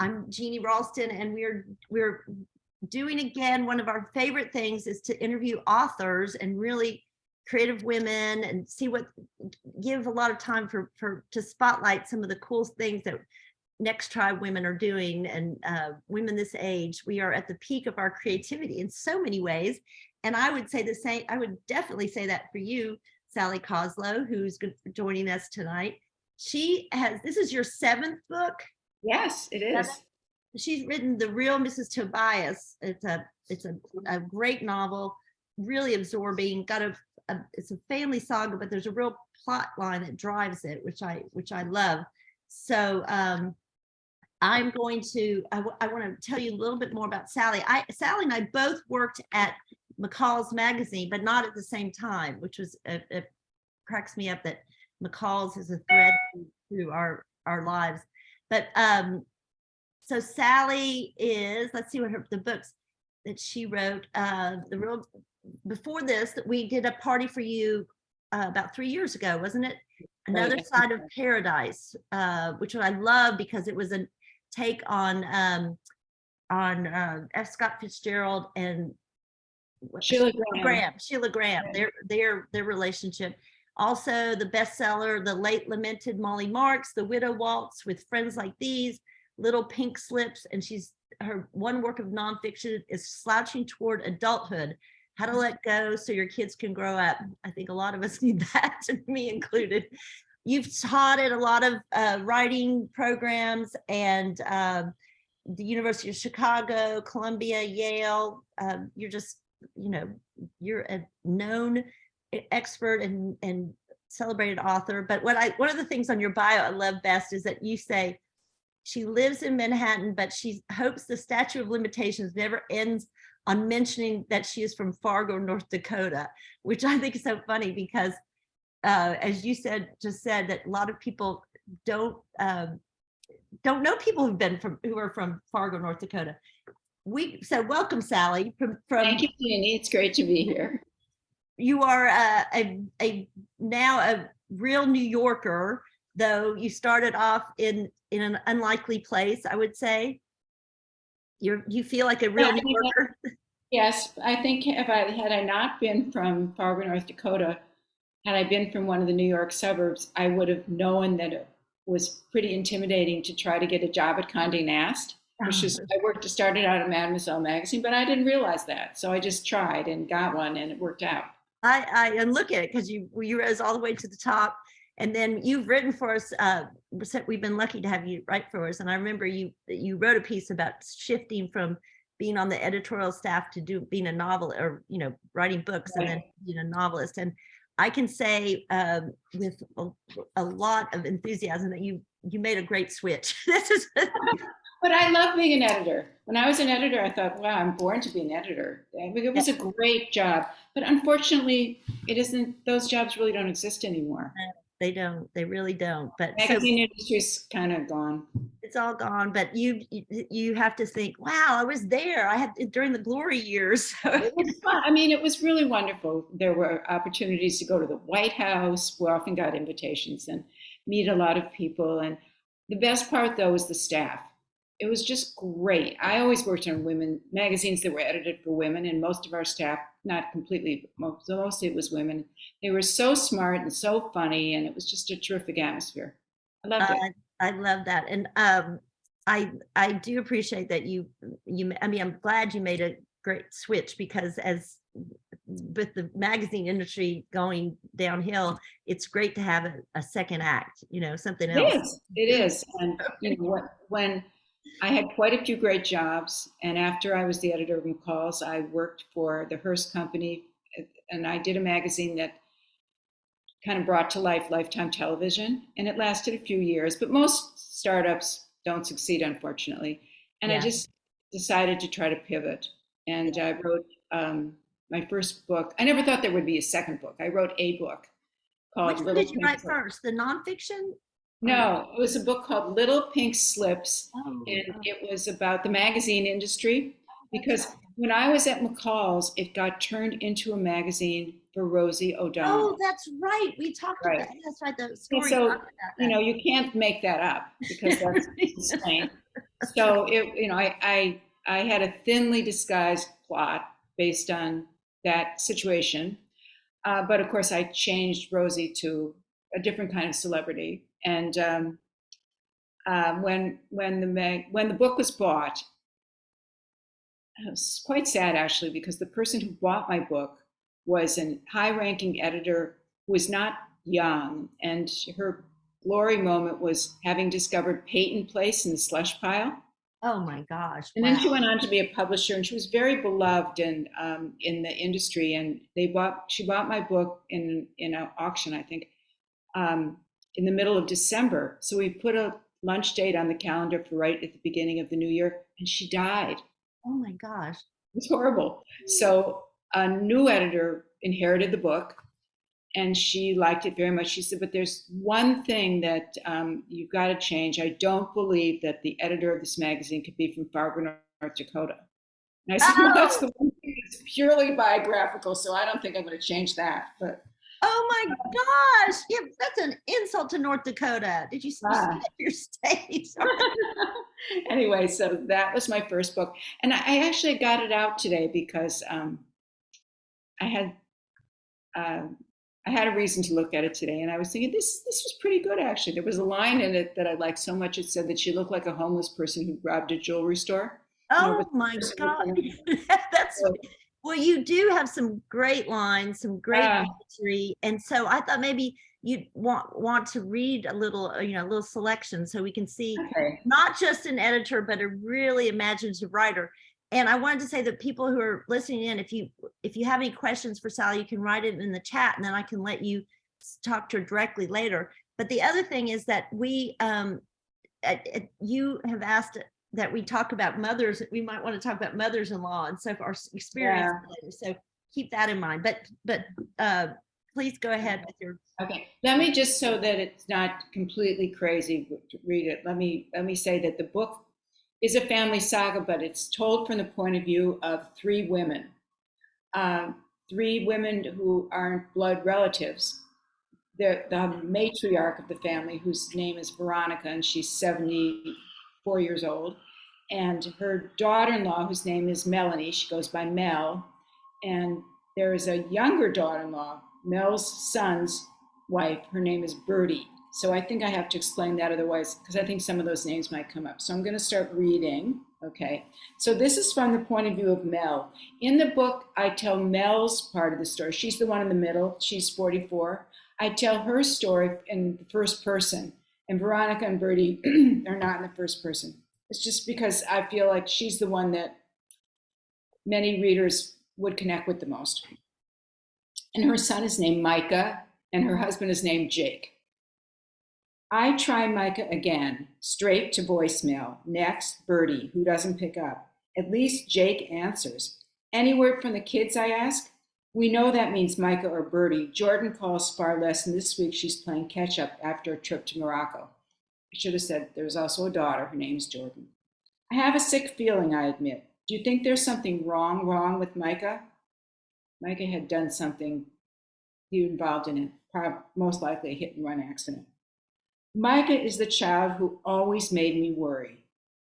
I'm Jeannie Ralston, and we're doing again, one of our favorite things is to interview authors and really creative women and give a lot of time to spotlight some of the cool things that Next Tribe women are doing, and women this age. We are at the peak of our creativity in so many ways. And I would say the same, I would definitely say that for you, Sally Koslow, who's joining us tonight. This is your 7th book. Yes, it is. She's written The Real Mrs. Tobias. It's a great novel, really absorbing. It's a family saga, but there's a real plot line that drives it, which I love. So I want to tell you a little bit more about Sally. Sally and I both worked at McCall's magazine, but not at the same time, which was it cracks me up that McCall's is a thread through our lives. But so Sally is, let's see what the books that she wrote. Before this, that we did a party for you about 3 years ago, wasn't it? Another Side of Paradise, which I love because it was a take on F. Scott Fitzgerald and Sheila Graham. Their relationship. Also the bestseller, the late lamented Molly Marks, The Widow Waltz with Friends Like These, Little Pink Slips, and her one work of nonfiction is Slouching Toward Adulthood, How to Let Go So Your Kids Can Grow Up. I think a lot of us need that, me included. You've taught at a lot of writing programs, and the University of Chicago, Columbia, Yale. You're a known expert and celebrated author. But one of the things on your bio I love best is that you say she lives in Manhattan, but she hopes the statute of limitations never ends on mentioning that she is from Fargo, North Dakota, which I think is so funny because as you just said that a lot of people don't know people who are from Fargo, North Dakota. So welcome, Sally. Thank you, Jeannie. It's great to be here. You are now a real New Yorker, though you started off in an unlikely place, I would say. You feel like a real New Yorker? Yes, I think had I not been from Fargo, North Dakota, had I been from one of the New York suburbs, I would have known that it was pretty intimidating to try to get a job at Condé Nast. I started out at Mademoiselle magazine, but I didn't realize that. So I just tried and got one, and it worked out. I look at it because you rose all the way to the top, and then you've written for us. We've been lucky to have you write for us, and I remember you wrote a piece about shifting from being on the editorial staff to being a novel, or writing books, right, and then being a novelist. And I can say with a lot of enthusiasm that you made a great switch. But I love being an editor. When I was an editor, I thought, wow, I'm born to be an editor. I mean, it was a great job. But unfortunately, it isn't. Those jobs really don't exist anymore. They don't. They really don't. But magazine industry's kind of gone. It's all gone. But you have to think, wow, I was there. I had during the glory years. It was fun. I mean, it was really wonderful. There were opportunities to go to the White House. We often got invitations and meet a lot of people. And the best part, though, was the staff. It was just great. I always worked on magazines that were edited for women, and most of our staff, not completely, mostly it was women. They were so smart and so funny, and it was just a terrific atmosphere. I loved it. I love that. And I do appreciate that I'm glad you made a great switch, because as with the magazine industry going downhill, it's great to have a second act, something else. It is. And when I had quite a few great jobs, and after I was the editor of McCall's, I worked for the Hearst Company, and I did a magazine that kind of brought to life Lifetime television, and it lasted a few years, but most startups don't succeed, unfortunately. And I just decided to try to pivot, and I wrote my first book. I never thought there would be a second book. I wrote a book called Which one did you write first, the nonfiction? No, it was a book called Little Pink Slips, and it was about the magazine industry, because when I was at McCall's, it got turned into a magazine for Rosie O'Donnell. Oh, that's right. We talked about that. That's right. The story. So, you can't make that up, because that's insane. So I had a thinly disguised plot based on that situation. But of course, I changed Rosie to a different kind of celebrity. And when the book was bought, it was quite sad actually, because the person who bought my book was a high-ranking editor who was not young, and her glory moment was having discovered Peyton Place in the slush pile. Oh my gosh. And then Wow. she went on to be a publisher, and she was very beloved in the industry. And she bought my book in an auction, I think, um, in the middle of December. So we put a lunch date on the calendar for right at the beginning of the new year, and she died. Oh my gosh. It was horrible. So a new editor inherited the book, and she liked it very much. She said, "But there's one thing that you've got to change. I don't believe that the editor of this magazine could be from Fargo, North Dakota." And I said, "Well, that's Oh, the one thing that's purely biographical, so I don't think I'm going to change that." But oh my gosh. Yeah, that's an insult to North Dakota. Did you say ah. your state? Anyway, so that was my first book, and I actually got it out today because I had uh, I had a reason to look at it today, and I was thinking this was pretty good actually. There was a line in it that I liked so much. It said that she looked like a homeless person who robbed a jewelry store. Oh But the my person God. looking- That's so, well, you do have some great lines, some great ah, imagery. And so I thought maybe you'd want to read a little, a little selection so we can see okay, not just an editor, but a really imaginative writer. And I wanted to say that people who are listening in, if you have any questions for Sally, you can write it in the chat and then I can let you talk to her directly later. But the other thing is that you have asked that we talk about mothers. We might want to talk about mothers-in-law and so our experience. yeah. So keep that in mind. But please go ahead with your. Okay, let me just, so that it's not completely crazy to read it. Let me say that the book is a family saga, but it's told from the point of view of um, three women who aren't blood relatives. The matriarch of the family, whose name is Veronica, and she's 74 years old, and her daughter-in-law, whose name is Melanie. She goes by Mel, and there is a younger daughter-in-law, Mel's son's wife. Her name is Bertie. So I think I have to explain that otherwise, because I think some of those names might come up. So I'm going to start reading. Okay. So this is from the point of view of Mel. In the book, I tell Mel's part of the story. She's the one in the middle. She's 44. I tell her story in the first person, and Veronica and Bertie are not in the first person. It's just because I feel like she's the one that many readers would connect with the most. And her son is named Micah, and her husband is named Jake. I try Micah again, straight to voicemail. Next, Bertie, who doesn't pick up. At least Jake answers. Any word from the kids, I ask? We know that means Micah or Bertie. Jordan calls far less, and this week she's playing catch up after a trip to Morocco. I should have said there's also a daughter. Her name's Jordan. I have a sick feeling, I admit. Do you think there's something wrong with Micah? Micah had done something he involved in it, most likely a hit and run accident. Micah is the child who always made me worry.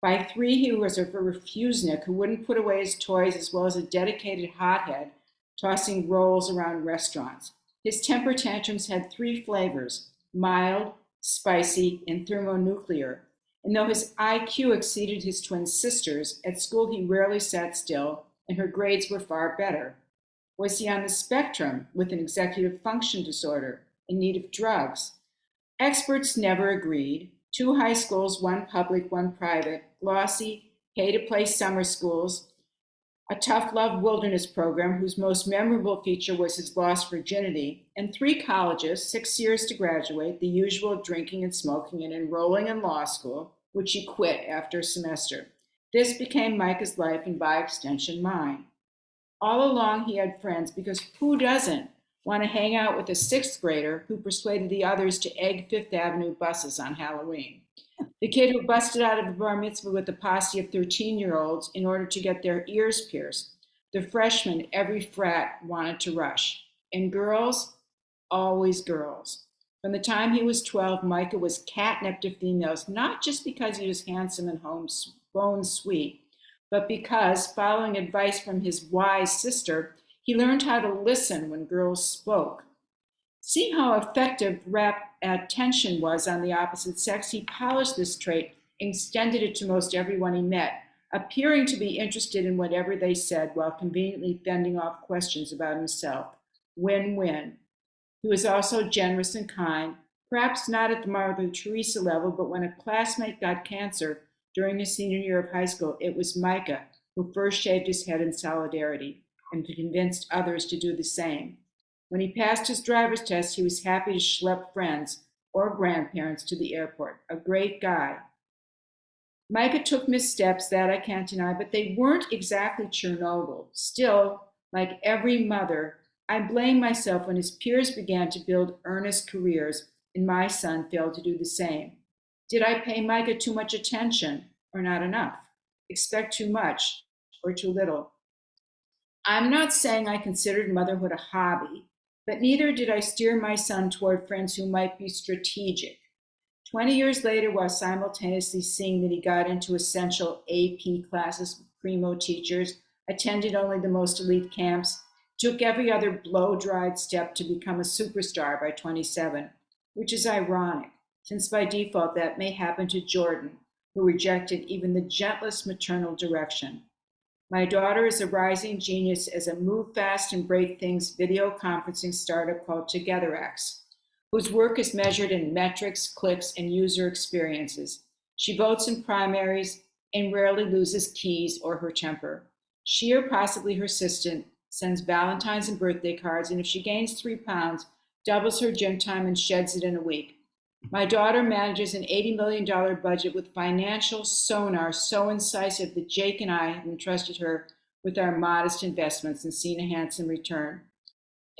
By 3, he was a refusenik who wouldn't put away his toys, as well as a dedicated hothead, tossing rolls around restaurants. His temper tantrums had 3 flavors: mild, spicy, and thermonuclear. And though his IQ exceeded his twin sister's, at school he rarely sat still, and her grades were far better. Was he on the spectrum, with an executive function disorder, in need of drugs? Experts never agreed. 2 high schools, one public, one private, glossy, pay-to-play summer schools, a tough love wilderness program whose most memorable feature was his lost virginity, and 3 colleges, 6 years to graduate, the usual drinking and smoking and enrolling in law school, which he quit after a semester. This became Micah's life and by extension mine. All along he had friends, because who doesn't want to hang out with a 6th grader who persuaded the others to egg Fifth Avenue buses on Halloween? The kid who busted out of a bar mitzvah with a posse of 13-year-olds in order to get their ears pierced. The freshmen every frat wanted to rush. And girls, always girls. From the time he was 12, Micah was catnip to females, not just because he was handsome and bone sweet, but because, following advice from his wise sister, he learned how to listen when girls spoke. Seeing how effective rapt attention was on the opposite sex, he polished this trait and extended it to most everyone he met, appearing to be interested in whatever they said while conveniently fending off questions about himself. Win-win. He was also generous and kind, perhaps not at the Mother Teresa level, but when a classmate got cancer during his senior year of high school, it was Micah who first shaved his head in solidarity and convinced others to do the same. When he passed his driver's test, he was happy to schlep friends or grandparents to the airport. A great guy. Micah took missteps, that I can't deny, but they weren't exactly Chernobyl. Still, like every mother, I blame myself when his peers began to build earnest careers and my son failed to do the same. Did I pay Micah too much attention or not enough? Expect too much or too little? I'm not saying I considered motherhood a hobby, but neither did I steer my son toward friends who might be strategic. 20 years later, while simultaneously seeing that he got into essential AP classes with primo teachers, attended only the most elite camps, took every other blow-dried step to become a superstar by 27, which is ironic, since by default that may happen to Jordan, who rejected even the gentlest maternal direction. My daughter is a rising genius as a move fast and break things video conferencing startup called TogetherX, whose work is measured in metrics, clicks, and user experiences. She votes in primaries and rarely loses keys or her temper. She or possibly her assistant sends Valentine's and birthday cards, and if she gains 3 pounds, doubles her gym time and sheds it in a week. My daughter manages an $80 million budget with financial sonar so incisive that Jake and I have entrusted her with our modest investments and seen a handsome return.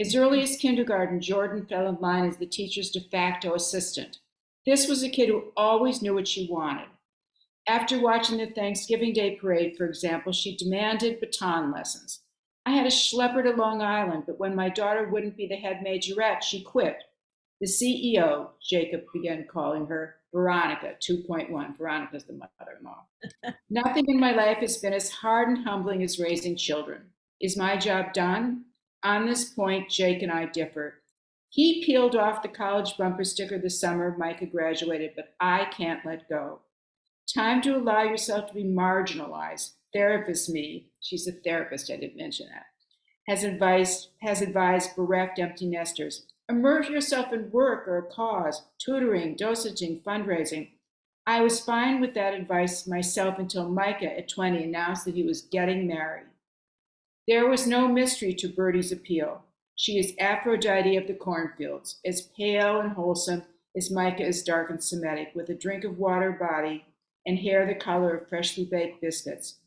As early as kindergarten, Jordan fell in line as the teacher's de facto assistant. This was a kid who always knew what she wanted. After watching the Thanksgiving Day parade, for example, she demanded baton lessons. I had to schlep her to Long Island, but when my daughter wouldn't be the head majorette, she quit. The CEO, Jacob began calling her Veronica 2.1. Veronica's the mother-in-law. Nothing in my life has been as hard and humbling as raising children. Is my job done? On this point, Jake and I differ. He peeled off the college bumper sticker the summer Micah graduated, but I can't let go. Time to allow yourself to be marginalized. Therapist me, she's a therapist, I didn't mention that, has advised bereft empty nesters. Immerse yourself in work or a cause, tutoring, dosaging, fundraising. I was fine with that advice myself until Micah at 20 announced that he was getting married. There was no mystery to Bertie's appeal. She is Aphrodite of the cornfields, as pale and wholesome as Micah is dark and Semitic, with a drink of water body and hair the color of freshly baked biscuits.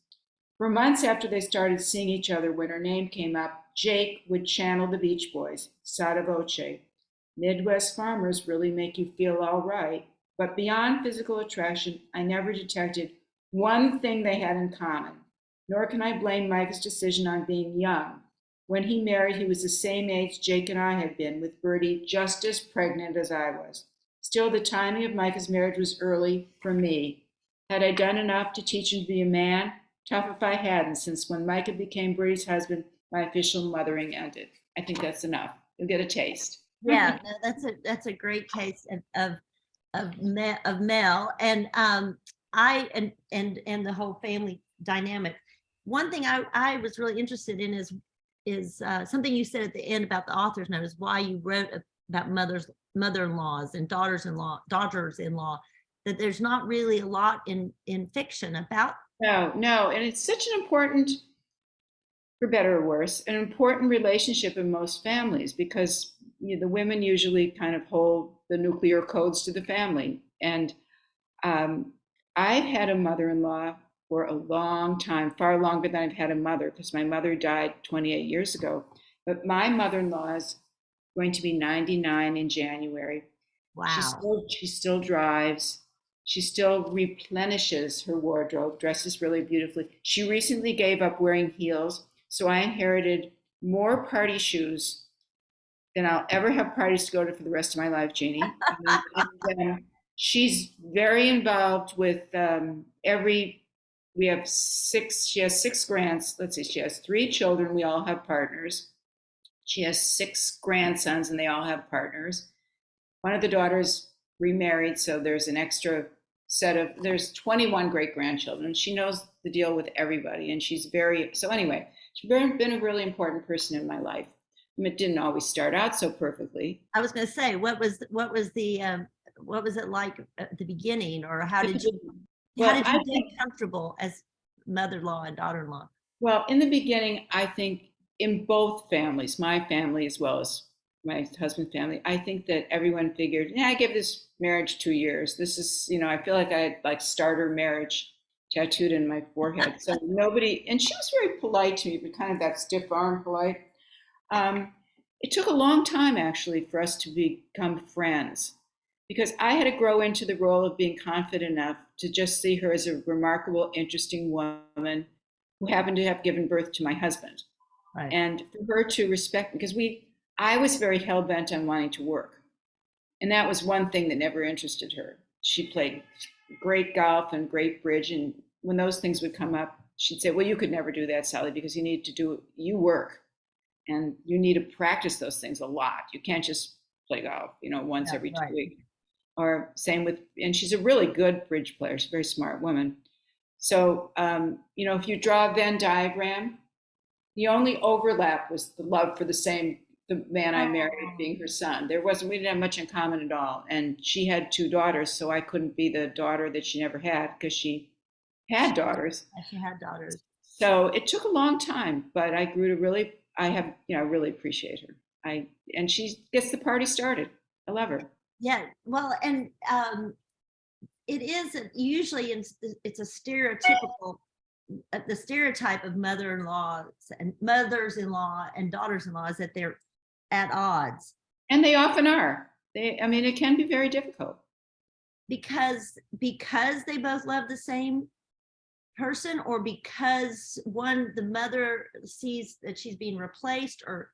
For months after they started seeing each other, when her name came up, Jake would channel the Beach Boys, sotto voce. Midwest farmers really make you feel all right. But beyond physical attraction, I never detected one thing they had in common. Nor can I blame Micah's decision on being young. When he married, he was the same age Jake and I had been, with Bertie just as pregnant as I was. Still, the timing of Micah's marriage was early for me. Had I done enough to teach him to be a man? Tough if I hadn't, since when Micah became Bertie's husband, my official mothering ended. I think that's enough. You'll get a taste. Yeah, no, that's a great taste of Mel, and I and the whole family dynamic. One thing I was really interested in is something you said at the end about the author's note, is why you wrote about mother-in-laws and daughters-in-law, that there's not really a lot in fiction about. No, and it's such an important, for better or worse, an important relationship in most families, because the women usually kind of hold the nuclear codes to the family. And I've had a mother-in-law for a long time, far longer than I've had a mother, because my mother died 28 years ago. But my mother-in-law is going to be 99 in January. Wow. She still drives. She still replenishes her wardrobe, dresses really beautifully. She recently gave up wearing heels, so I inherited more party shoes than I'll ever have parties to go to for the rest of my life, Jeannie. She's very involved with every. We have six. She has six grands. Let's see. She has three children. We all have partners. She has six grandsons, and they all have partners. One of the daughters remarried, so there's an extra set of. There's 21 great grandchildren. She knows the deal with everybody, and she's very. So anyway, she's been a really important person in my life. It didn't always start out so perfectly. I was going to say, what was it like at the beginning, or how did you get comfortable as mother-in-law and daughter-in-law? Well, in the beginning, I think in both families, my family as well as my husband's family, I think that everyone figured, yeah, I give this marriage 2 years. This is, I feel like I had like starter marriage tattooed in my forehead. So nobody, and she was very polite to me, but kind of that stiff arm polite. It took a long time actually for us to become friends because I had to grow into the role of being confident enough to just see her as a remarkable, interesting woman who happened to have given birth to my husband. Right. And for her to respect, because I was very hell bent on wanting to work. And that was one thing that never interested her. She played great golf and great bridge. And when those things would come up, she'd say, well, you could never do that, Sally, because you work and you need to practice those things a lot. You can't just play golf, once every 2 weeks. Or same with, and she's a really good bridge player. She's a very smart woman. So, if you draw a Venn diagram, the only overlap was the love for the man I married being her son. We didn't have much in common at all. And she had two daughters, so I couldn't be the daughter that she never had because she had daughters. She had daughters. So it took a long time, but I grew to I really appreciate her. And she gets the party started. I love her. Yeah, well, and it is usually it's a stereotypical the stereotype of mother-in-law and mothers-in-law and daughters-in-law is that they're at odds. And they often are. It can be very difficult. Because they both love the same person, or because the mother sees that she's being replaced, or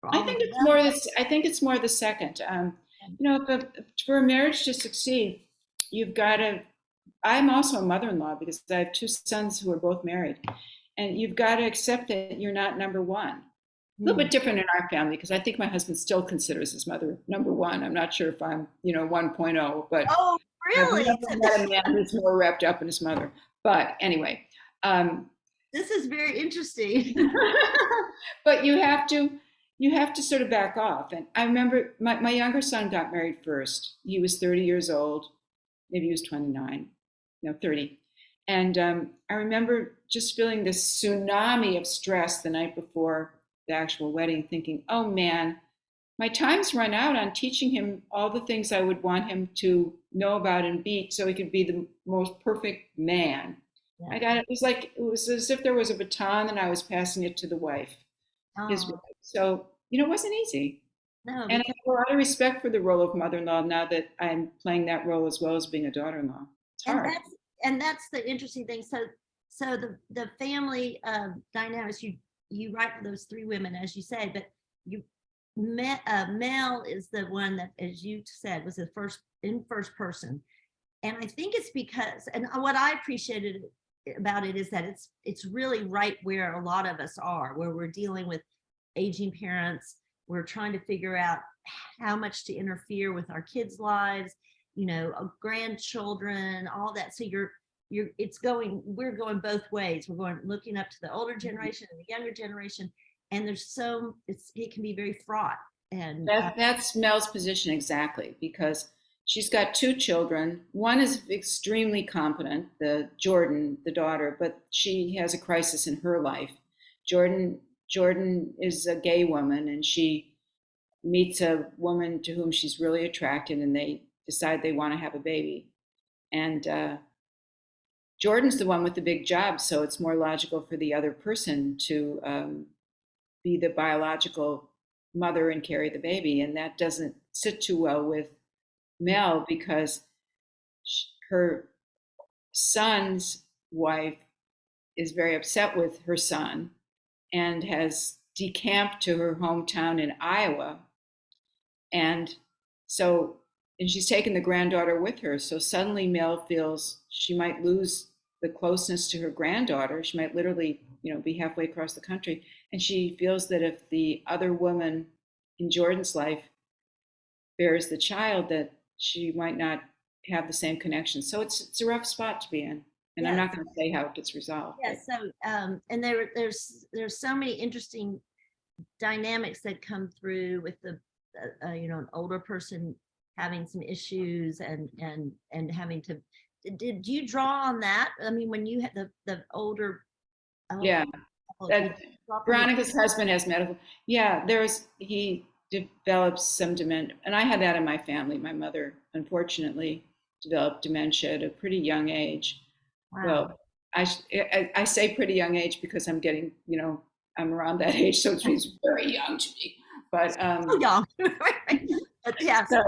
I think it's more the second. For a marriage to succeed, you've got to. I'm also a mother-in-law because I have two sons who are both married, and you've got to accept that you're not number one. A little bit different in our family because I think my husband still considers his mother number one. I'm not sure if I'm 1.0, but oh really? I've never met a man who's more wrapped up in his mother. But anyway, this is very interesting. But you have to sort of back off. And I remember my younger son got married first. He was 30 years old, maybe he was 29, 30. And I remember just feeling this tsunami of stress the night before the actual wedding, thinking, oh man, my time's run out on teaching him all the things I would want him to know about and be so he could be the most perfect man. Yeah. It was as if there was a baton and I was passing it to the wife. His wife. So, it wasn't easy. No, and I have a lot of respect for the role of mother-in-law now that I'm playing that role as well as being a daughter-in-law. It's hard. And that's the interesting thing. So the family dynamics, you write for those three women, as you say, but Mel is the one that, as you said, was the first person. And I think it's because, and what I appreciated about it is that it's really right where a lot of us are, where we're dealing with aging parents. We're trying to figure out how much to interfere with our kids' lives, grandchildren, all that. So we're going both ways. We're looking up to the older generation and the younger generation. And it can be very fraught. And that's Mel's position exactly, because she's got two children. One is extremely competent, Jordan, the daughter, but she has a crisis in her life. Jordan is a gay woman, and she meets a woman to whom she's really attracted, and they decide they want to have a baby. And Jordan's the one with the big job, so it's more logical for the other person to be the biological mother and carry the baby. And that doesn't sit too well with Mel because her son's wife is very upset with her son and has decamped to her hometown in Iowa And so, and she's taken the granddaughter with her. So suddenly Mel feels she might lose the closeness to her granddaughter. She might literally, be halfway across the country. And she feels that if the other woman in Jordan's life bears the child, that she might not have the same connection. So it's a rough spot to be in. And I'm Yes. not going to say how it gets resolved. Yeah. So, and there's so many interesting dynamics that come through with the, an older person having some issues and having to. Did you draw on that? I mean, when you had the older. Yeah. Did That you draw from your. Veronica's husband has medical. Yeah, he developed some dementia, and I had that in my family. My mother, unfortunately, developed dementia at a pretty young age. Wow. Well, I say pretty young age because I'm getting, I'm around that age, so it's very young to me. But Oh, young. But yes. so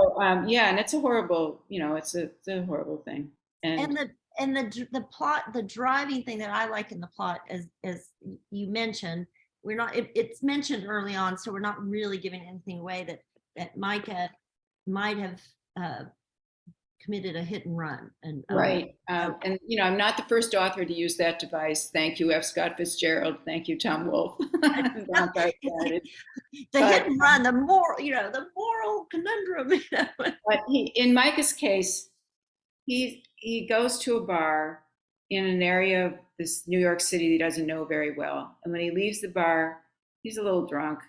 yeah, and it's a horrible, it's a horrible thing. And And the plot, the driving thing that I like in the plot, as you mentioned, we're not, it's mentioned early on, so we're not really giving anything away that Micah might have committed a hit and run. And right, and I'm not the first author to use that device. Thank you, F. Scott Fitzgerald. Thank you, Tom Wolfe. the hit But and run, the moral conundrum. but in Micah's case, he goes to a bar in an area of this New York City that he doesn't know very well, and when he leaves the bar, he's a little drunk,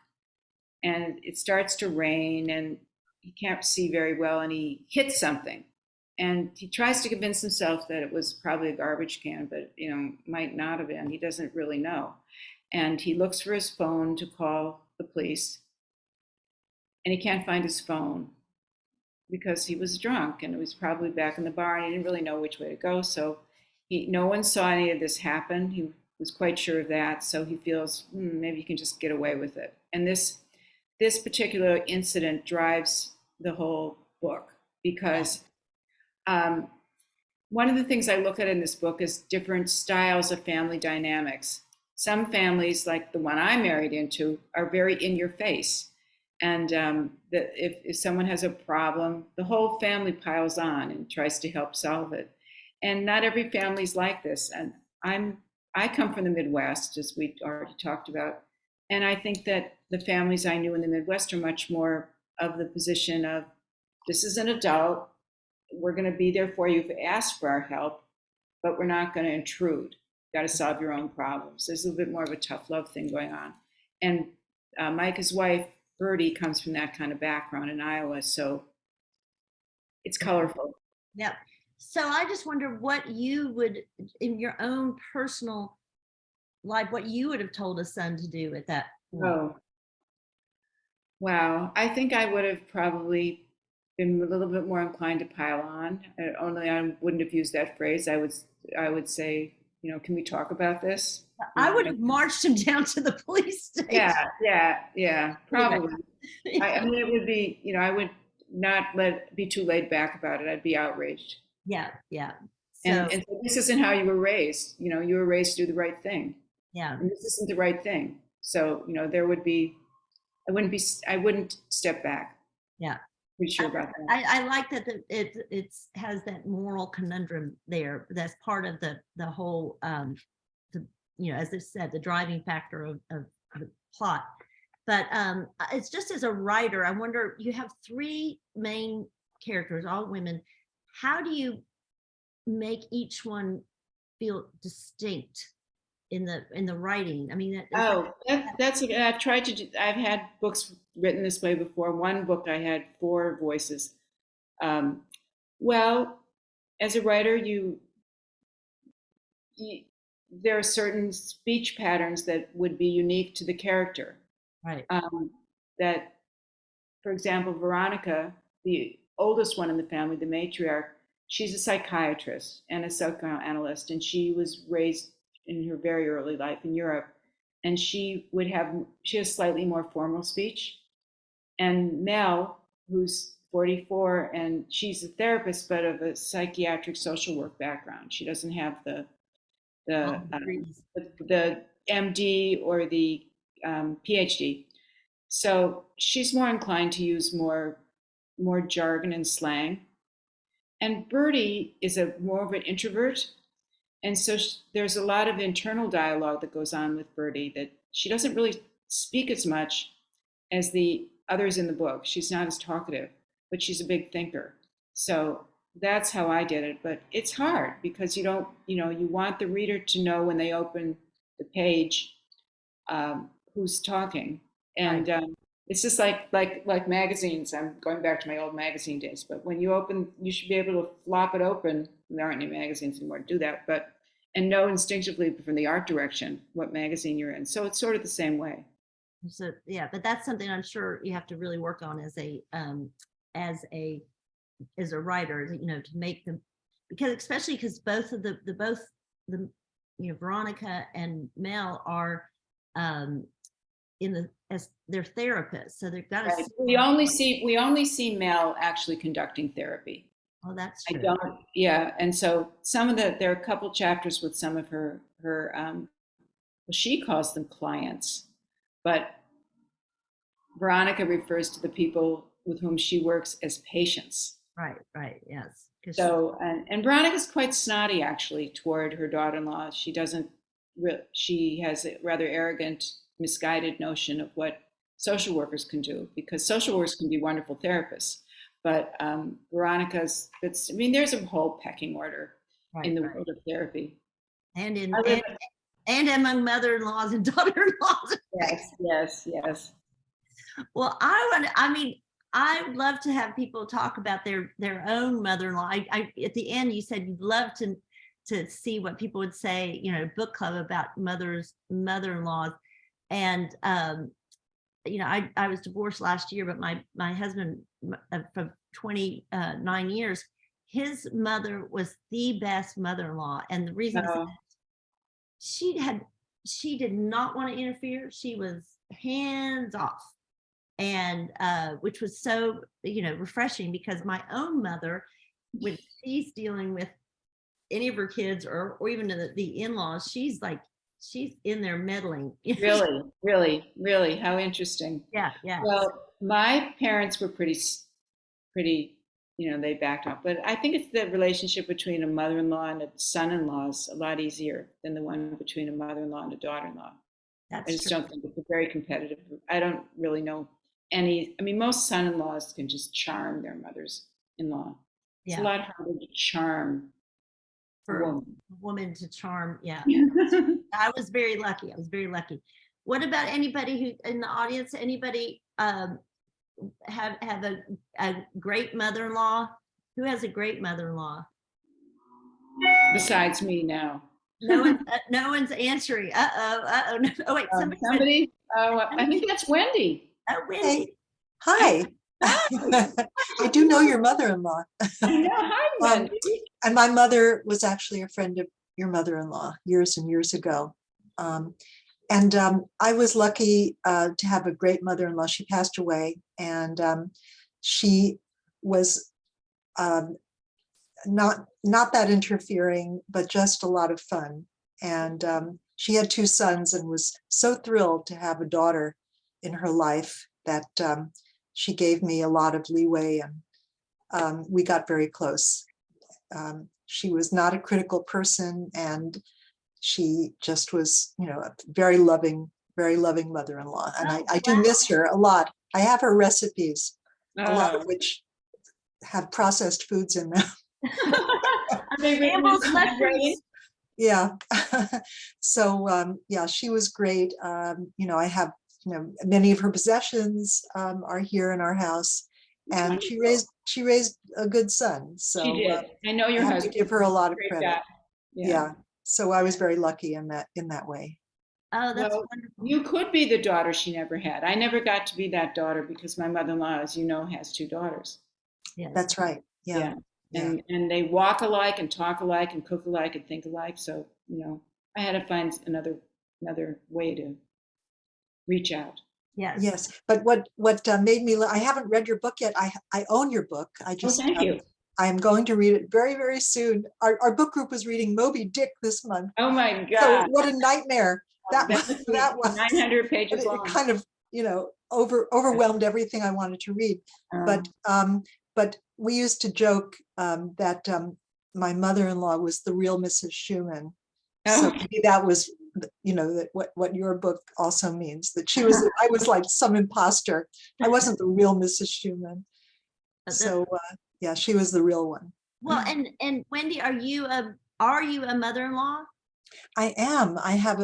and it starts to rain, and he can't see very well, and he hits something, and he tries to convince himself that it was probably a garbage can, but might not have been. He doesn't really know, and he looks for his phone to call the police, and he can't find his phone because he was drunk and it was probably back in the bar and he didn't really know which way to go. So no one saw any of this happen. He was quite sure of that. So he feels maybe he can just get away with it. And this particular incident drives the whole book because one of the things I look at in this book is different styles of family dynamics. Some families, like the one I married into, are very in your face. And that if someone has a problem, the whole family piles on and tries to help solve it. And not every family's like this. And I come from the Midwest, as we already talked about. And I think that the families I knew in the Midwest are much more of the position of, this is an adult, we're going to be there for you if you ask for our help, but we're not going to intrude. You've got to solve your own problems. There's a little bit more of a tough love thing going on. And Micah's wife, Bertie, comes from that kind of background in Iowa, so it's colorful. Yeah. So I just wonder what you would, in your own personal life, what you would have told a son to do at that point. Oh, wow. I think I would have probably been a little bit more inclined to pile on. Only I wouldn't have used that phrase. I would say, can we talk about this? I would have marched him down to the police station. Yeah, probably. I mean, it would be, I would not be too laid back about it. I'd be outraged. Yeah. So, and so this isn't how you were raised. You were raised to do the right thing. Yeah. And this isn't the right thing. So, there would be, I wouldn't step back. Yeah. Pretty sure about that. I like that it has that moral conundrum there. That's part of the whole, as I said, the driving factor of the plot. But it's just, as a writer, I wonder, you have three main characters, all women. How do you make each one feel distinct in the writing? I mean, that's what I've tried to do. I've had books written this way before. One book I had 4 voices. Well, as a writer, there are certain speech patterns that would be unique to the character. Right. That, for example, Veronica, the oldest one in the family, the matriarch, she's a psychiatrist and a psychoanalyst, and she was raised in her very early life in Europe, and she has slightly more formal speech. And Mel, who's 44, and she's a therapist, but of a psychiatric social work background. She doesn't have the MD or the PhD. So she's more inclined to use more more jargon and slang. And Bertie is more of an introvert. And so there's a lot of internal dialogue that goes on with Bertie that she doesn't really speak as much as the others in the book. She's not as talkative, but she's a big thinker. So that's how I did it. But it's hard because you don't, you want the reader to know when they open the page who's talking. And Right. it's just like magazines. I'm going back to my old magazine days, but when you open, you should be able to flop it open. There aren't any magazines anymore to do that, but and know instinctively from the art direction what magazine you're in. So it's sort of the same way. So yeah, but that's something I'm sure you have to really work on as a as a writer, to make them, because especially because both of the Veronica and Mel are as their therapists, so they've got to Right. We only see Mel actually conducting therapy. Oh, that's I true. don't, yeah. And so there are a couple chapters with some of her well, she calls them clients, but Veronica refers to the people with whom she works as patients. Right, yes. So, and Veronica's quite snotty actually toward her daughter-in-law. She doesn't, she has a rather arrogant, misguided notion of what social workers can do, because social workers can be wonderful therapists. But Veronica's, I mean, there's a whole pecking order in the world of therapy. And I and among mother-in-laws and daughter-in-laws. yes. Well, I would love to have people talk about their own mother-in-law. I at the end you said you'd love to see what people would say, book club about mother-in-laws. And I was divorced last year, but my husband from 29 years, his mother was the best mother-in-law. And the reason is she did not want to interfere. She was hands off. And which was so refreshing, because my own mother, when she's dealing with any of her kids or even the in-laws, she's in there meddling. Really, how interesting. Yeah. Well, my parents were pretty, they backed off. But I think it's the relationship between a mother-in-law and a son-in-law is a lot easier than the one between a mother-in-law and a daughter-in-law. I just don't think it's a very competitive. I don't really know any. I mean, most son-in-laws can just charm their mothers-in-law. It's a lot harder to charm for a a woman to charm. Yeah. I was very lucky. What about anybody who in the audience? Anybody have a great mother-in-law? Who has a great mother-in-law? Besides me now. No one's answering. Uh-oh. No. Oh wait, somebody. I think that's Wendy. Oh, Wendy. Hey. Hi. I do know your mother-in-law. I know. Hi, Wendy. And my mother was actually a friend of your mother-in-law years and years ago. And I was lucky to have a great mother-in-law. She passed away, and she was not that interfering, but just a lot of fun. And she had 2 sons and was so thrilled to have a daughter in her life that she gave me a lot of leeway, and we got very close. She was not a critical person, and she just was, a very loving mother-in-law. And I do miss her a lot. I have her recipes, a lot of which have processed foods in them. Yeah. So yeah, she was great. I have, many of her possessions are here in our house, and she raised a good son. So she did. I know your husband. To give her a lot of credit. Yeah. So I was very lucky in that way. Oh, that's wonderful. You could be the daughter she never had. I never got to be that daughter because my mother-in-law, as you know, has 2 daughters. Yeah, that's right. Yeah. And they walk alike and talk alike and cook alike and think alike. So, I had to find another way to reach out. Yes. But what made me, I haven't read your book yet. I own your book. I just, thank you. I'm going to read it very, very soon. Our book group was reading Moby Dick this month. Oh my God. So what a nightmare. That was 900 pages long. It kind of overwhelmed everything I wanted to read. But we used to joke that my mother-in-law was the real Mrs. Schumann. So maybe that was, that what your book also means, that I was like some imposter. I wasn't the real Mrs. Schumann. So yeah, she was the real one. Well, and Wendy, are you a mother-in-law? I am. I have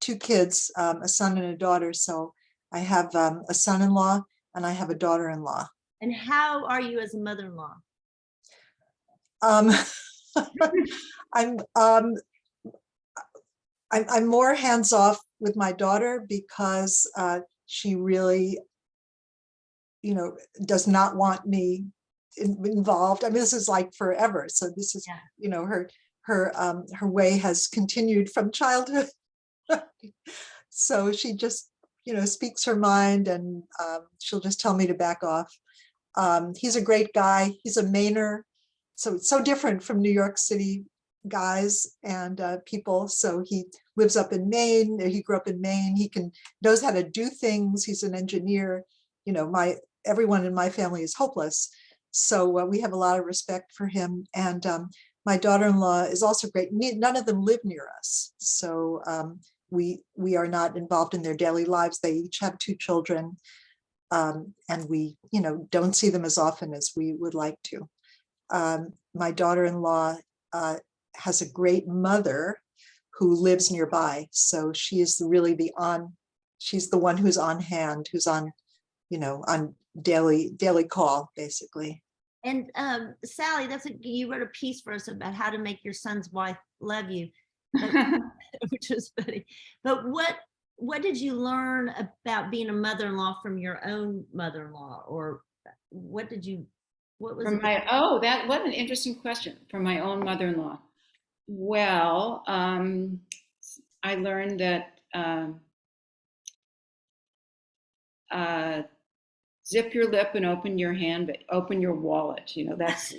2 kids, a son and a daughter. So I have a son-in-law and I have a daughter-in-law. And how are you as a mother-in-law? Um, I'm more hands-off with my daughter because she really, does not want me involved. I mean, this is like forever. So this is, her way has continued from childhood. So she just, speaks her mind, and she'll just tell me to back off. He's a great guy. He's a Mainer. So it's so different from New York City guys and people. So he lives up in Maine. He grew up in Maine. He knows how to do things. He's an engineer. Everyone in my family is hopeless. So we have a lot of respect for him. And my daughter-in-law is also great. None of them live near us. So we are not involved in their daily lives. They each have 2 children. And we, don't see them as often as we would like to. My daughter-in-law has a great mother who lives nearby. So she is she's the one who's on hand, who's on daily call, basically. And Sally, you wrote a piece for us about how to make your son's wife love you, which was funny. But what did you learn about being a mother-in-law from your own mother-in-law, or what was what an interesting question. From my own mother-in-law. Well, I learned that zip your lip and open your hand, but open your wallet. That's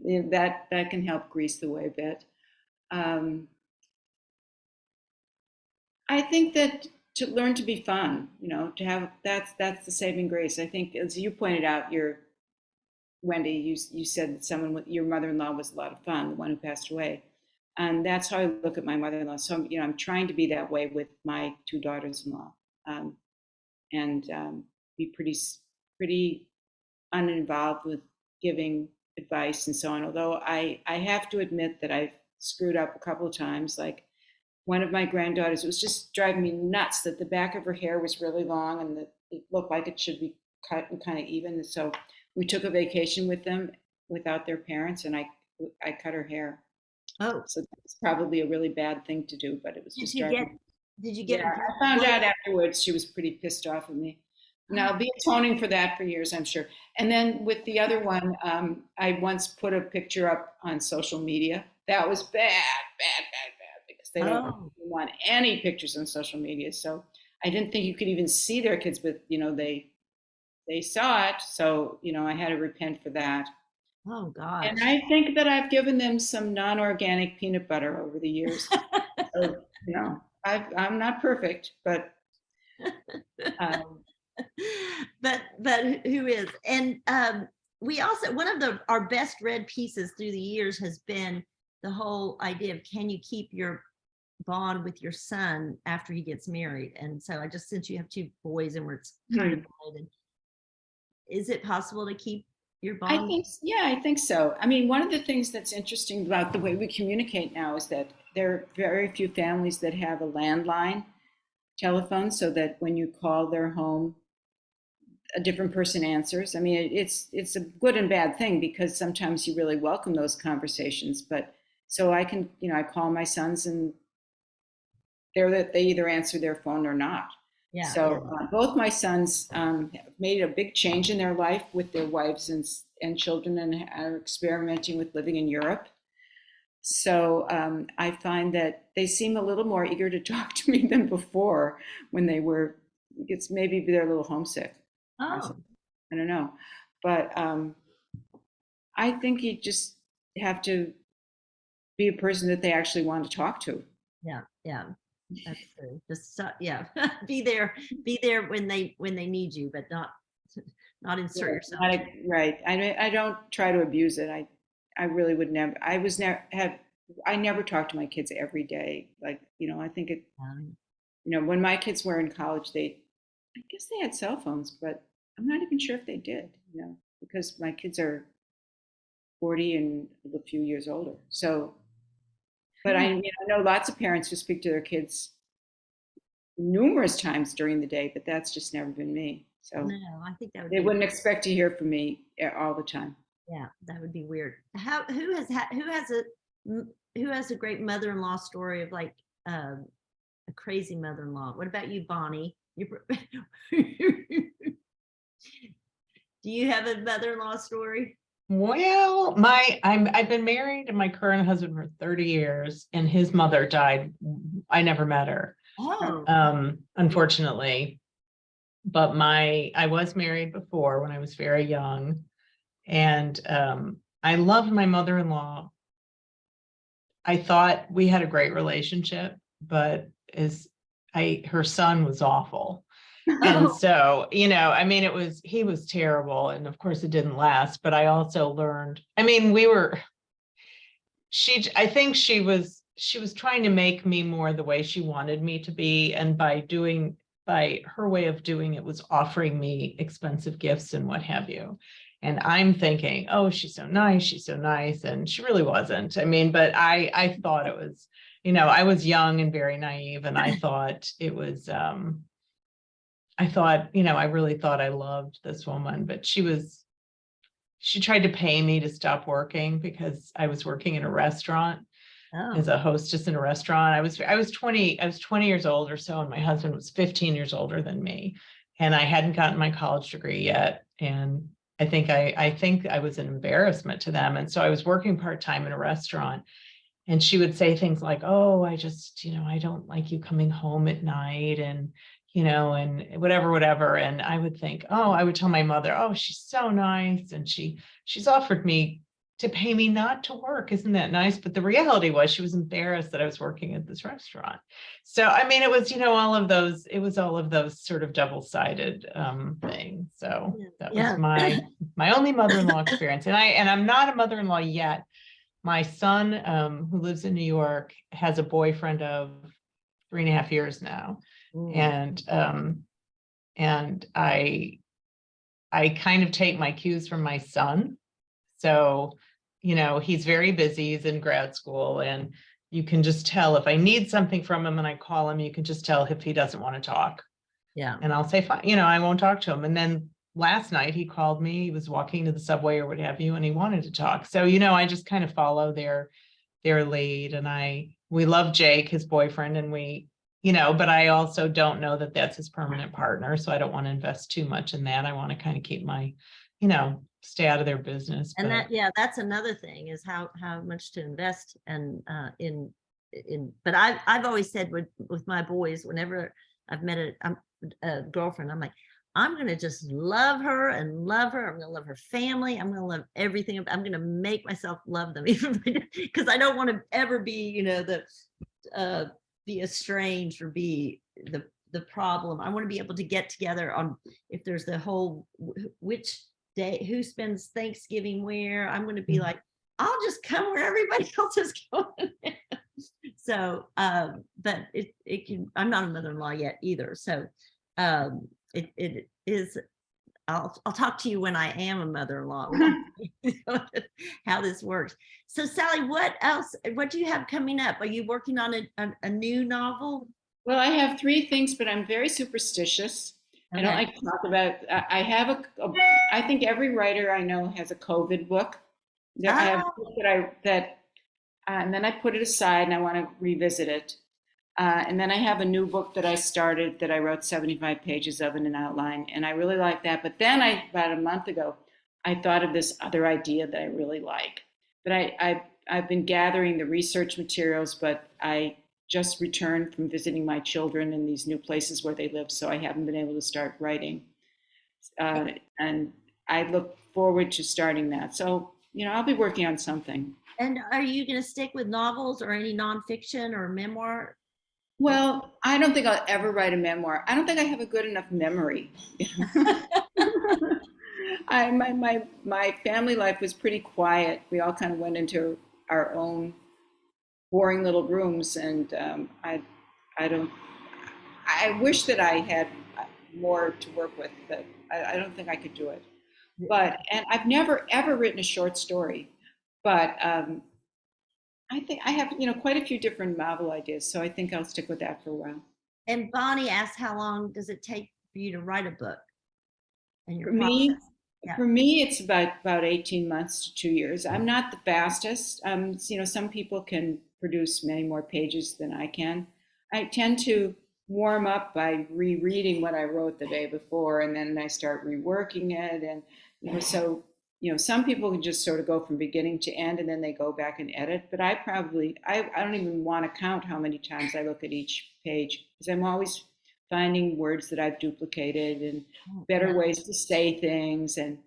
that can help grease the way a bit. I think that to learn to be fun, to have that's the saving grace. I think, as you pointed out, Wendy, you said that your mother-in-law was a lot of fun, the one who passed away. And that's how I look at my mother-in-law. So, I'm trying to be that way with my 2 daughters-in-law, and be pretty uninvolved with giving advice and so on. Although I have to admit that I've screwed up a couple of times. Like one of my granddaughters, it was just driving me nuts that the back of her hair was really long and that it looked like it should be cut and kind of even. And so we took a vacation with them without their parents, and I cut her hair. Oh, so that's probably a really bad thing to do, but it was just driving. Did you get? Yeah, I found out afterwards she was pretty pissed off at me. And I'll be atoning for that for years, I'm sure. And then with the other one, I once put a picture up on social media. That was bad, because they don't want any pictures on social media. So I didn't think you could even see their kids, but they saw it. So, I had to repent for that. Oh gosh. And I think that I've given them some non-organic peanut butter over the years. So, I'm not perfect, but but who is? And we also, one of our best read pieces through the years has been the whole idea of, can you keep your bond with your son after he gets married? And so since you have 2 boys and it's kind of related, is it possible to keep your bond? I think so. I mean, one of the things that's interesting about the way we communicate now is that there are very few families that have a landline telephone, so that when you call their home, a different person answers. I mean, it's a good and bad thing, because sometimes you really welcome those conversations. But so I can, I call my sons, and they either answer their phone or not. Yeah. So both my sons made a big change in their life with their wives and children, and are experimenting with living in Europe. So I find that they seem a little more eager to talk to me than before, when it's maybe they're a little homesick. Oh. I don't know. But I think you just have to be a person that they actually want to talk to. Yeah. That's true. Just yeah, be there when they need you, but not insert yourself. Right. I don't try to abuse it. I really would never. I never talk to my kids every day. Like, I think it. Um, When my kids were in college, I guess they had cell phones, but I'm not even sure if they did. Because my kids are 40 and a few years older. So, but hmm, I know lots of parents who speak to their kids numerous times during the day, but that's just never been me. So no, I think that would they be, wouldn't expect to hear from me all the time. yeah, that would be weird. Who has a great mother-in-law story of like a crazy mother-in-law? What about you, Bonnie? Do you have a mother-in-law story? Well, I've been married to my current husband for 30 years, and his mother died. I never met her, Oh, unfortunately. But I was married before when I was very young, and I loved my mother-in-law. I thought we had a great relationship, but her son was awful. And oh, so, I mean, he was terrible. And of course it didn't last, but I also learned, I mean, I think she was trying to make me more the way she wanted me to be. And by her way of doing it was offering me expensive gifts and what have you. And I'm thinking, oh, she's so nice. She's so nice. And she really wasn't. I mean, but I thought it was, I was young and very naive. And I thought it was, I really thought I loved this woman, but she tried to pay me to stop working because I was working in a restaurant as oh, a hostess in a restaurant. I was 20 years old or so, and my husband was 15 years older than me. And I hadn't gotten my college degree yet. And I think I was an embarrassment to them. And so I was working part-time in a restaurant. And she would say things like, oh, I just, I don't like you coming home at night and, and whatever. And I would think, oh, I would tell my mother, oh, she's so nice. And she's offered me to pay me not to work. Isn't that nice? But the reality was she was embarrassed that I was working at this restaurant. So, I mean, it was, it was all of those sort of double-sided things. So that was yeah. my only mother-in-law experience. And I'm not a mother-in-law yet. My son, who lives in New York, has a boyfriend of 3.5 years now. Mm. And I kind of take my cues from my son. So, he's very busy, he's in grad school, and you can just tell if I need something from him and I call him, you can just tell if he doesn't want to talk. Yeah. And I'll say, fine, I won't talk to him. And then last night he called me, he was walking to the subway or what have you, and he wanted to talk. So, I just kind of follow their lead. And we love Jake, his boyfriend, and but I also don't know that that's his permanent partner. So I don't want to invest too much in that. I want to kind of keep my, stay out of their business. And But that's another thing is how much to invest and but I've always said with my boys, whenever I've met a girlfriend, I'm like, I'm gonna just love her and love her. I'm gonna love her family. I'm gonna love everything. I'm gonna make myself love them, even because I don't want to ever be, be estranged or be the problem. I want to be able to get together on if there's the whole which day, who spends Thanksgiving where. I'm going to be like, I'll just come where everybody else is going. So, but it can, I'm not a mother-in-law yet either. So, it is, I'll talk to you when I am a mother-in-law, how this works. So Sally, what do you have coming up? Are you working on a new novel? Well, I have three things, but I'm very superstitious. I don't Okay. like to talk about. I have I think every writer I know has a COVID book. I have a Oh, book and then I put it aside and I want to revisit it. And then I have a new book that I started that I wrote 75 pages of in an outline, and I really like that. But then about a month ago, I thought of this other idea that I really like. But I've been gathering the research materials, but I just returned from visiting my children in these new places where they live, so I haven't been able to start writing. And I look forward to starting that. So, I'll be working on something. and are you going to stick with novels or any nonfiction or memoir? Well, I don't think I'll ever write a memoir. I don't think I have a good enough memory. My family life was pretty quiet. We all kind of went into our own boring little rooms, and I don't. I wish that I had more to work with, but I don't think I could do it. And I've never ever written a short story, but I think I have, quite a few different novel ideas, so I think I'll stick with that for a while. And Bonnie asked, how long does it take for you to write a book and your For me, process? Yeah. for me, it's about 18 months to 2 years. I'm not the fastest. Some people can produce many more pages than I can. I tend to warm up by rereading what I wrote the day before, and then I start reworking it. And some people can just sort of go from beginning to end, and then they go back and edit. But I don't even want to count how many times I look at each page, because I'm always finding words that I've duplicated and better ways to say things. And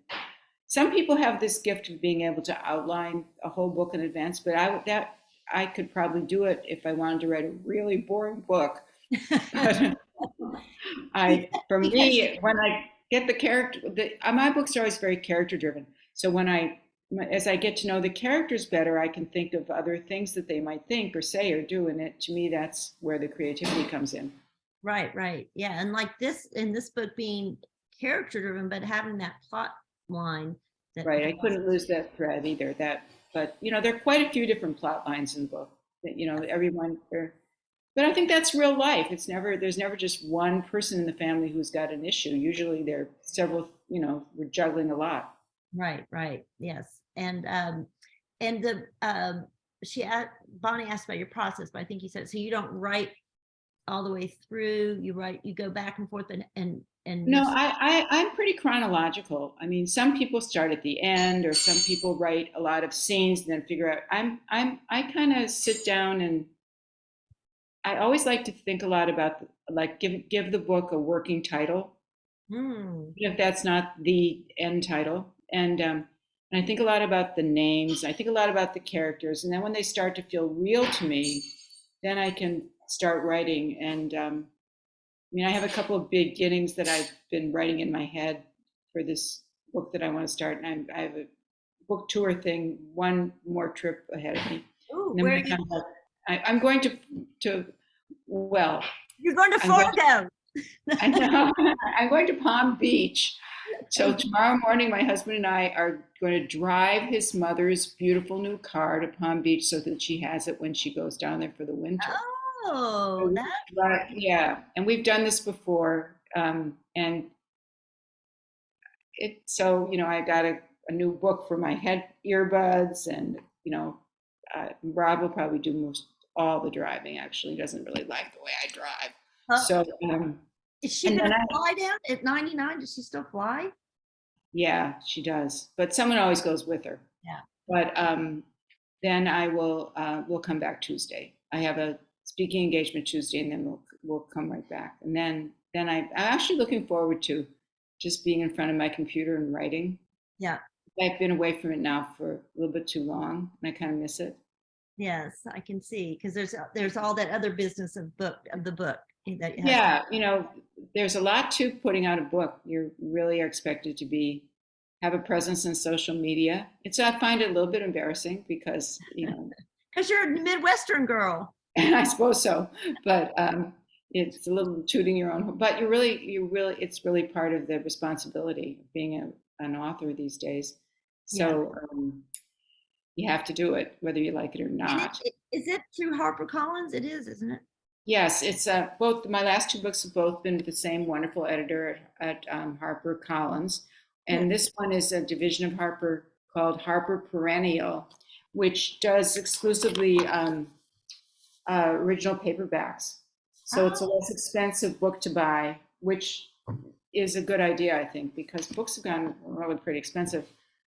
some people have this gift of being able to outline a whole book in advance, but I could probably do it if I wanted to write a really boring book. But for me, when I get the character, my books are always very character driven. So as I get to know the characters better, I can think of other things that they might think or say or do. And to me, that's where the creativity comes in. Right. Yeah. And like in this book being character driven, but having that plot line. Right. I couldn't lose that thread either. But there are quite a few different plot lines in the book that, everyone there. But I think that's real life. There's never just one person in the family who's got an issue. Usually there are several, we're juggling a lot. Right. Yes. And Bonnie asked about your process, but I think you said, so you don't write all the way through, you go back and forth and No, I'm pretty chronological. I mean, some people start at the end, or some people write a lot of scenes and then figure out. I kind of sit down, and I always like to think a lot about, like, give the book a working title, if that's not the end title. And I think a lot about the names. I think a lot about the characters, and then when they start to feel real to me, then I can start writing. And I have a couple of beginnings that I've been writing in my head for this book that I want to start, and I have a book tour thing, one more trip ahead of me. Ooh, where I'm going to well. You're going to Florida. I know. I'm going to Palm Beach. So tomorrow morning, my husband and I are going to drive his mother's beautiful new car to Palm Beach so that she has it when she goes down there for the winter. Oh, right. Yeah. And we've done this before. And I got a new book for my earbuds, and, Rob will probably do most all the driving. Actually, he doesn't really like the way I drive. So, is she going to fly down at 99? Does she still fly? Yeah, she does. But someone always goes with her. Yeah. But then we'll come back Tuesday. I have a speaking engagement Tuesday, and then we'll come right back. And then I'm actually looking forward to just being in front of my computer and writing. Yeah. I've been away from it now for a little bit too long, and I kind of miss it. Yes, I can see, because there's all that other business of the book. Yeah, there's a lot to putting out a book. You really are expected to have a presence in social media. I find it a little bit embarrassing because, because you're a Midwestern girl. I suppose so, but it's a little tooting your own. But it's really part of the responsibility of being an author these days. So you have to do it, whether you like it or not. Is it through HarperCollins? It is, isn't it? Yes, it's both. My last two books have both been with the same wonderful editor at HarperCollins, and this one is a division of Harper called Harper Perennial, which does exclusively original paperbacks. So it's a less expensive book to buy, which is a good idea, I think, because books have gone really pretty expensive.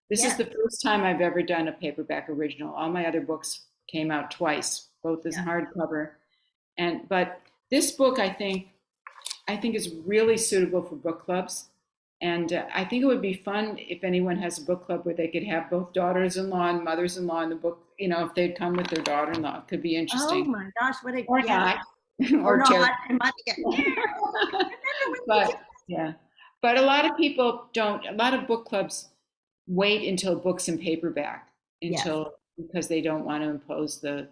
This is the first time I've ever done a paperback original. All my other books came out twice, both as hardcover. But this book, I think is really suitable for book clubs. And I think it would be fun if anyone has a book club where they could have both daughters-in-law and mothers-in-law in the book, if they'd come with their daughter-in-law. It could be interesting. Oh my gosh, or not. Or or not, terrible. it might get, But yeah, but a lot of people don't. A lot of book clubs wait until books in paperback yes. because they don't want to impose the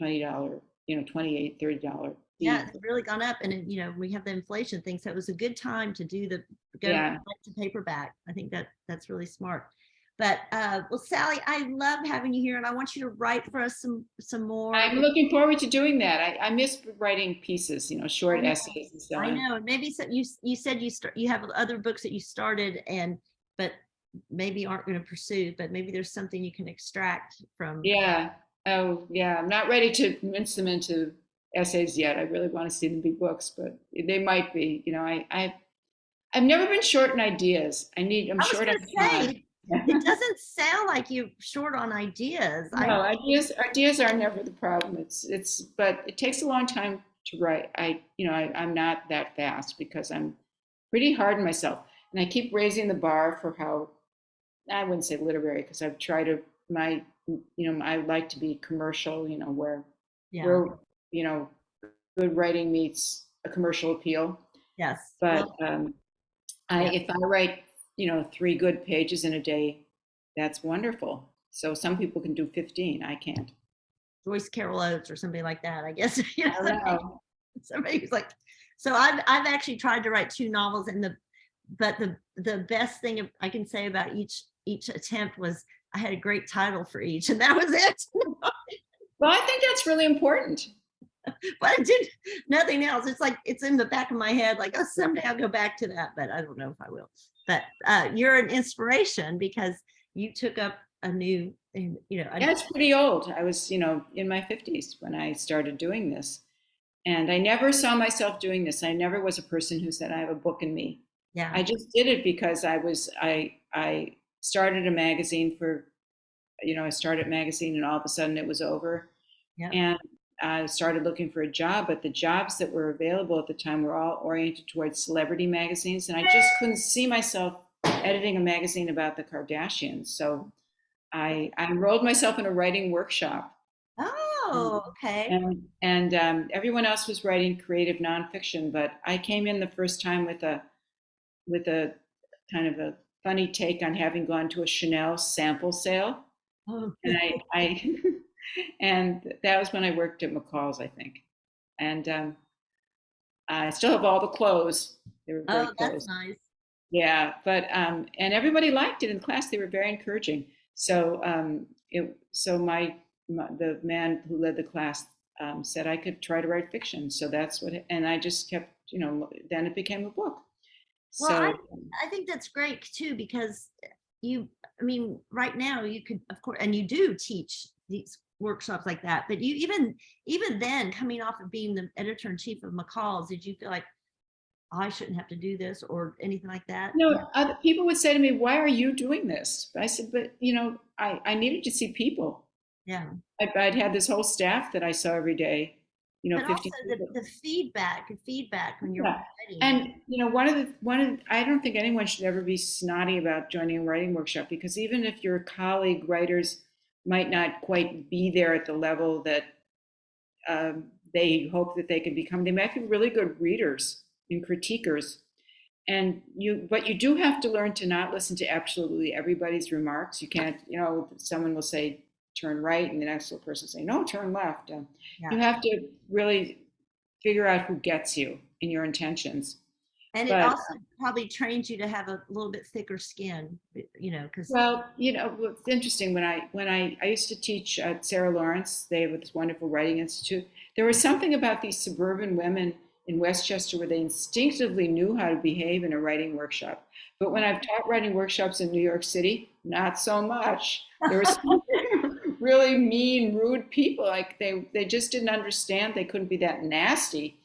$20, $28, $30 Yeah, fee. it's really gone up, and we have the inflation thing, so it was a good time to go Yeah, back to paperback. I think that's really smart. But well, Sally, I love having you here, and I want you to write for us some more. I'm looking forward to doing that. I miss writing pieces, short I know, essays and so I on. know, and maybe you said you have other books that you started but maybe aren't going to pursue, but maybe there's something you can extract from. Yeah. Oh, yeah. I'm not ready to mince them into essays yet. I really want to see them be books, but they might be. I've never been short on ideas. I'm I was short going on to time. say, it doesn't sound like you're short on ideas. No, ideas are never the problem. But it takes a long time to write. I'm not that fast because I'm pretty hard on myself, and I keep raising the bar for how, I wouldn't say literary, because I've tried to I like to be commercial, where Yeah. where good writing meets a commercial appeal. Yes. But Well, yeah. if I write 3 good pages in a day, that's wonderful. So some people can do 15. I can't. Joyce Carol Oates or somebody like that, I guess. I don't know. Somebody who's like, so I've actually tried to write 2 novels, but the best thing I can say about each attempt was I had a great title for each, and that was it. Well, I think that's really important. But I did nothing else. It's like it's in the back of my head, like, oh, someday I'll go back to that, but I don't know if I will. But you're an inspiration because you took up a new, Yeah, it's pretty old. I was, in my 50s when I started doing this. And I never saw myself doing this. I never was a person who said, I have a book in me. yeah. I just did it because I started a magazine I started a magazine and all of a sudden it was over. Yeah. And I started looking for a job, but the jobs that were available at the time were all oriented towards celebrity magazines. And I just couldn't see myself editing a magazine about the Kardashians. So I enrolled myself in a writing workshop. Oh, okay. And everyone else was writing creative nonfiction, but I came in the first time with a kind of a funny take on having gone to a Chanel sample sale, Oh, and I and that was when I worked at McCall's, I think, and I still have all the clothes. They were great that's clothes. nice. Yeah, but and everybody liked it in class. They were very encouraging. So the man who led the class said I could try to write fiction. So that's what, and I just kept, then it became a book. Well, So I think that's great too, because I mean, right now you could, of course, and you do teach these workshops like that, but you even then, coming off of being the editor-in-chief of McCall's, did you feel like I shouldn't have to do this or anything like that? other people would say to me, "Why are you doing this?" I said, "But I needed to see people. Yeah. I'd had this whole staff that I saw every day. But 50 also people. the feedback when you're Yeah. writing. And I don't think anyone should ever be snotty about joining a writing workshop, because even if your colleague writers might not quite be there at the level that they hope that they can become, they might be really good readers and critiquers. But you do have to learn to not listen to absolutely everybody's remarks. You can't, someone will say turn right and the next person say no, turn left. Yeah. You have to really figure out who gets you and your intentions. And it also probably trains you to have a little bit thicker skin, because. Well, it's interesting when I used to teach at Sarah Lawrence. They have this wonderful writing institute. There was something about these suburban women in Westchester where they instinctively knew how to behave in a writing workshop. But when I've taught writing workshops in New York City, not so much. There was really mean, rude people. Like they just didn't understand. They couldn't be that nasty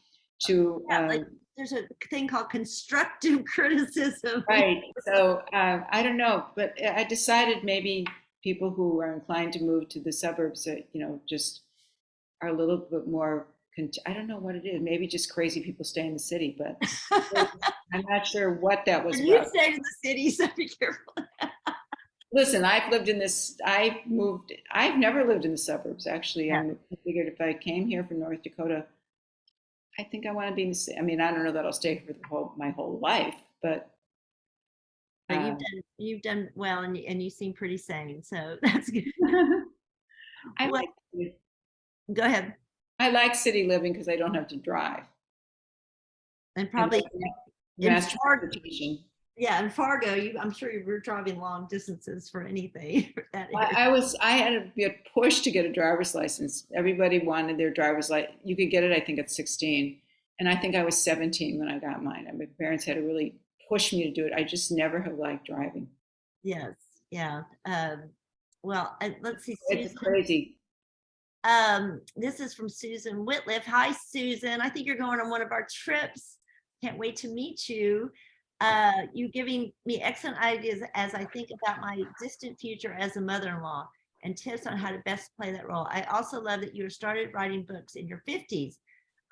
to. Like there's a thing called constructive criticism. Right. So I don't know, but I decided maybe people who are inclined to move to the suburbs, just are a little bit more. I don't know what it is. Maybe just crazy people stay in the city, but I'm not sure what that was And you about. stay in the city, so be careful. Listen, I've never lived in the suburbs, actually. Yeah. I figured if I came here from North Dakota, I think I want to be in the I mean, I don't know that I'll stay for my whole life, but But um, you've done well, and you seem pretty sane, so that's good. I Well, like go ahead. I like city living because I don't have to drive. And And probably in mass Fargo, transportation. yeah, in Fargo, I'm sure you were driving long distances for anything for that area. I had to get pushed to get a driver's license. Everybody wanted their driver's license. You could get it, I think, at 16. And I think I was 17 when I got mine. And my parents had to really push me to do it. I just never have liked driving. Yes, yeah. Well, let's see, It's Susan. crazy. This is from Susan Whitliff. Hi, Susan. I think you're going on one of our trips. Can't wait to meet you. You giving me excellent ideas as I think about my distant future as a mother-in-law and tips on how to best play that role. I also love that you started writing books in your 50s.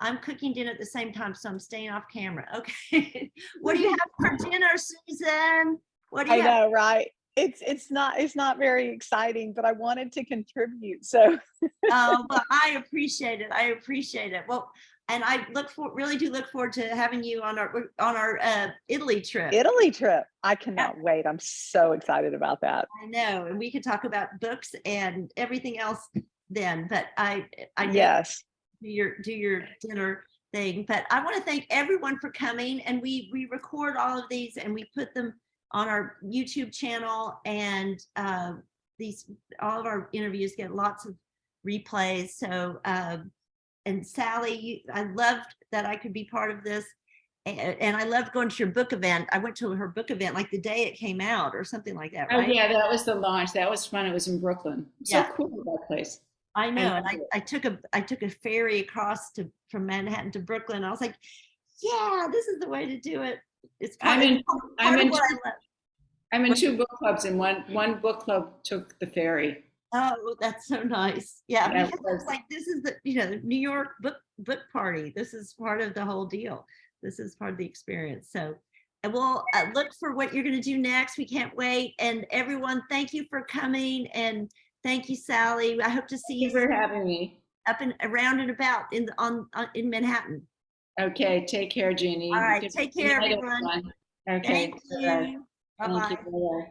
I'm cooking dinner at the same time, so I'm staying off camera. Okay. What do you have for dinner, Susan? What do I you have? know, right? It's not very exciting, but I wanted to contribute. So Oh, well, I appreciate it. I appreciate it. Well, and I really do look forward to having you on our Italy trip. Italy trip, I Yeah, cannot wait. I'm so excited about that. I know, and we could talk about books and everything else then. But I know Yes. do your dinner thing. But I want to thank everyone for coming, and we record all of these and we put them on our YouTube channel, and these all of our interviews get lots of replays. So and Sally, I loved that I could be part of this. And I loved going to your book event. I went to her book event like the day it came out or something like that, Oh right? yeah, that was the launch. That was fun. It was in Brooklyn. So Yeah. cool, that place. I know. And loved it. I took a ferry across from Manhattan to Brooklyn. I was like, yeah, this is the way to do it. It's part I'm of, in I'm part of in what I love. I'm in two book clubs, and one book club took the ferry. Oh, that's so nice. Yeah, Yeah, because it's like this is the the New York book party. This is part of the whole deal. This is part of the experience. So, and we'll look for what you're going to do next. We can't wait. And everyone, thank you for coming, and thank you, Sally. I hope to see Thank you you for having me. up and around and about in Manhattan. Okay, take care, Jeannie. All right, Good take care, night, everyone. everyone. Okay, Thank bye. you. Bye Thank you. bye. Bye.